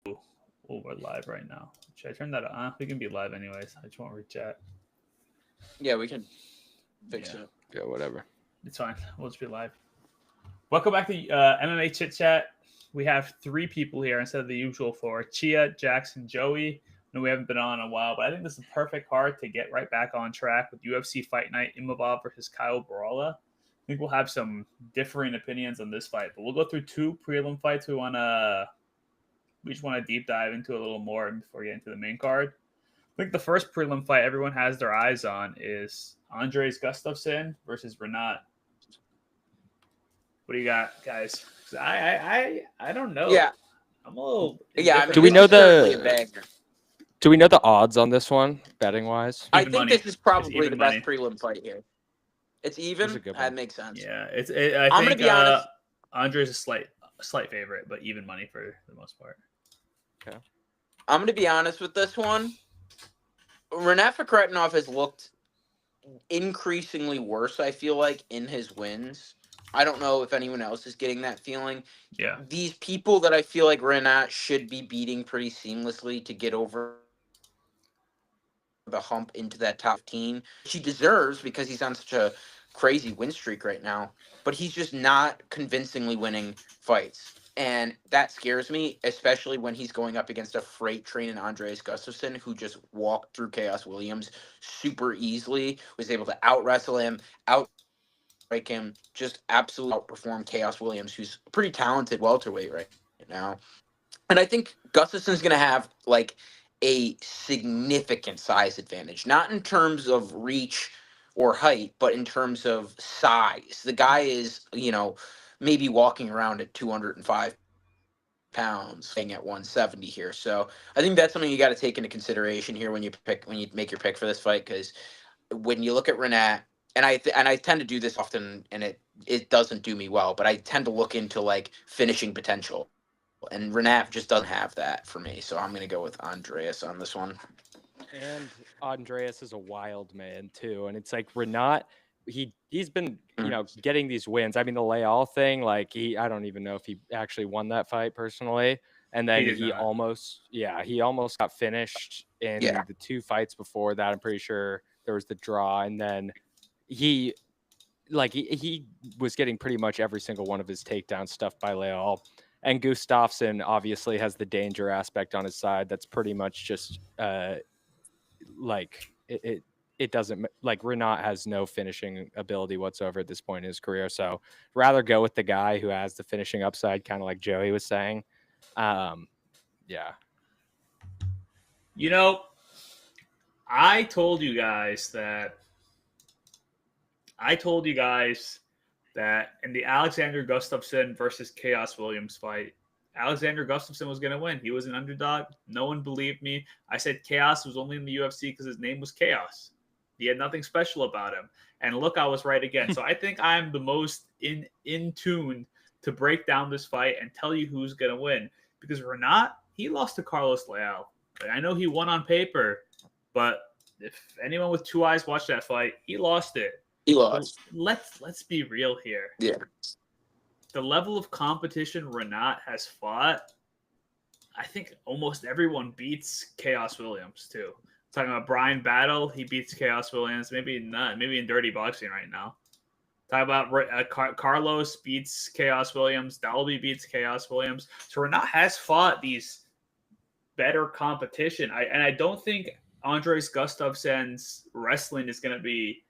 Oh, we're live right now. Should I turn that on? We can be live anyways. I just won't read chat. Yeah, we can fix Yeah, it. Yeah, whatever. it's fine. We'll just be live. Welcome back to MMA Chit Chat. We have 3 people here instead of the usual 4. Chia, Jackson, Joey. I know we haven't been on in a while, but I think this is a perfect card to get right back on track with UFC Fight Night, Imavov versus Kyle Barala. I think we'll have some differing opinions on this fight, but we'll go through 2 prelim fights we just want to deep dive into a little more before we get into the main card. I think the first prelim fight everyone has their eyes on is Andres Gustafsson versus Renat. What do you got, guys? I don't know. Yeah. I'm a little. Yeah, I mean, Do we this know is certainly a the- banger. Do we know the odds on this one, betting wise? I Even think money. this is probably even the money. best prelim fight here. It's This even. is a good That one. makes sense. Yeah, I'm I gonna think be honest. Andres is a slight favorite, but even money for the most part. I'm going to be honest with this one. Renat Fakhretdinov has looked increasingly worse, I feel like, in his wins. I don't know if anyone else is getting that feeling. Yeah, These people that I feel like Renat should be beating pretty seamlessly to get over the hump into that top 15, which he deserves because he's on such a crazy win streak right now. But he's just not convincingly winning fights. And that scares me, especially when he's going up against a freight train in Andreas Gustafsson, who just walked through Chaos Williams super easily, was able to out wrestle him, out break him, just absolutely outperform Chaos Williams, who's a pretty talented welterweight right now. And I think Gustafsson's going to have like a significant size advantage, not in terms of reach or height, but in terms of size. The guy is, maybe walking around at 205 pounds, staying at 170 here. So I think that's something you got to take into consideration here when you make your pick for this fight, because when you look at Renat, and I tend to do this often, and it doesn't do me well, but I tend to look into like finishing potential, and Renat just doesn't have that for me. So I'm gonna go with Andreas on this one. And Andreas is a wild man too, and it's like Renat. He's been getting these wins. I mean, the Leal thing, like I don't even know if he actually won that fight personally. And then He did he not. almost got finished in Yeah. the 2 fights before that. I'm pretty sure there was the draw, and then he was getting pretty much every single one of his takedown stuff by Leal. And Gustafsson obviously has the danger aspect on his side. That's pretty much just it doesn't, like, Renat has no finishing ability whatsoever at this point in his career. So rather go with the guy who has the finishing upside, kind of like Joey was saying. Yeah. I told you guys that in the Alexander Gustafsson versus Chaos Williams fight, Alexander Gustafsson was going to win. He was an underdog. No one believed me. I said Chaos was only in the UFC because his name was Chaos. He had nothing special about him. And look, I was right again. So I think I'm the most in tune to break down this fight and tell you who's going to win. Because Renat, he lost to Carlos Leal. I know he won on paper, but if anyone with 2 eyes watched that fight, he lost it. He lost. Let's be real here. Yeah. The level of competition Renat has fought, I think almost everyone beats Chaos Williams too. Talking about Brian Battle, he beats Chaos Williams. Maybe not. Maybe in dirty boxing right now. Talk about Carlos beats Chaos Williams. Dalby beats Chaos Williams. So Renat has fought these better competition. I don't think Andres Gustafsson's wrestling is going to be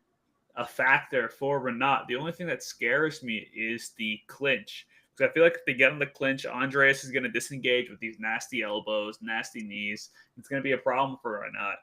a factor for Renat. The only thing that scares me is the clinch. Because I feel like if they get in the clinch, Andreas is going to disengage with these nasty elbows, nasty knees. It's going to be a problem for Renat.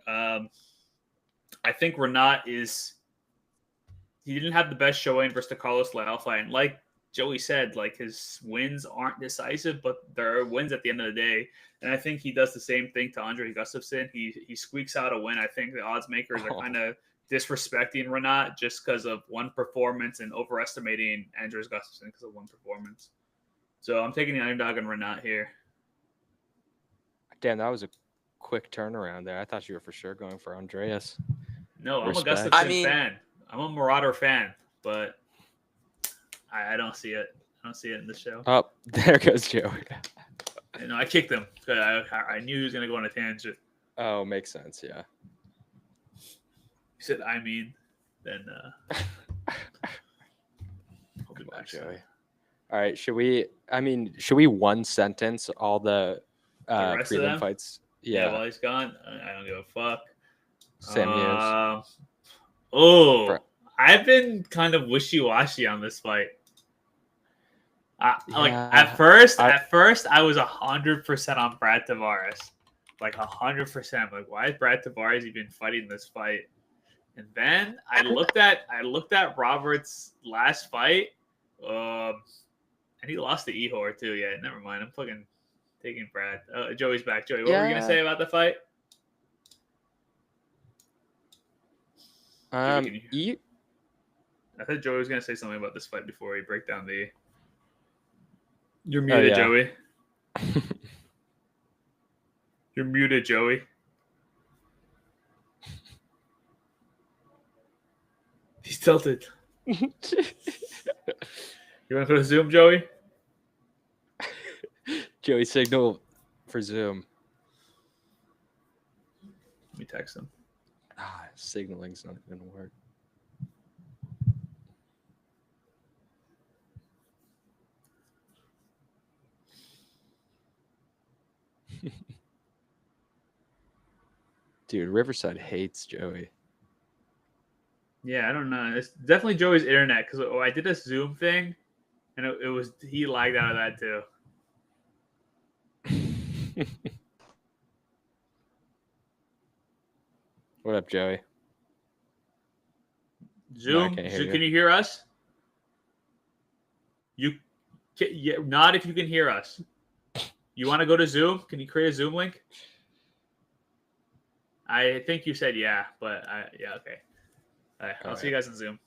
I think Renat he didn't have the best showing versus the Carlos Leal fight. And like Joey said, like, his wins aren't decisive, but they're wins at the end of the day. And I think he does the same thing to Andre Gustafsson. He squeaks out a win. I think the odds makers are kind of disrespecting Renat just because of one performance and overestimating Andres Gustafsson because of one performance. So I'm taking the underdog on Renat here. Damn, that was a quick turnaround there. I thought you were for sure going for Andreas. No, I'm Respect. a Gustafsson fan. I'm a Marauder fan, but I don't see it. I don't see it in the show. Oh, there goes Joey. You know, I kicked him. I knew he was gonna go on a tangent. Oh, makes sense. Yeah. He said, "I mean," then I'll be Come on, back soon. Joey. All right. Should we one sentence all the rest of prelim them? fights? Yeah, Yeah. while he's gone, I don't give a fuck. Sam Hughes. Oh, I've been kind of wishy-washy on this fight. Like Yeah, at first, I was 100% on Brad Tavares, like 100%. Like, why is Brad Tavares even fighting this fight? And then I looked at Roberts' last fight, and he lost to Ehor too. Yeah, never mind. I'm fucking taking Brad. Joey's back. Joey, what were you gonna say about the fight? Joey, I thought Joey was gonna say something about this fight before we break down the. You're muted, yeah. Joey. You're muted, Joey. He's tilted. You want to go to Zoom, Joey? Joey signal for Zoom. Let me text him. Signaling's not going to work. Dude, Riverside hates Joey. Yeah, I don't know. It's definitely Joey's internet because I did a Zoom thing, and it was he lagged out of that too. What up, Joey? Zoom, can you hear us? Not if you can hear us. You want to go to Zoom? Can you create a Zoom link? I think you said yeah, but yeah, okay. All right, I'll see you guys in Zoom.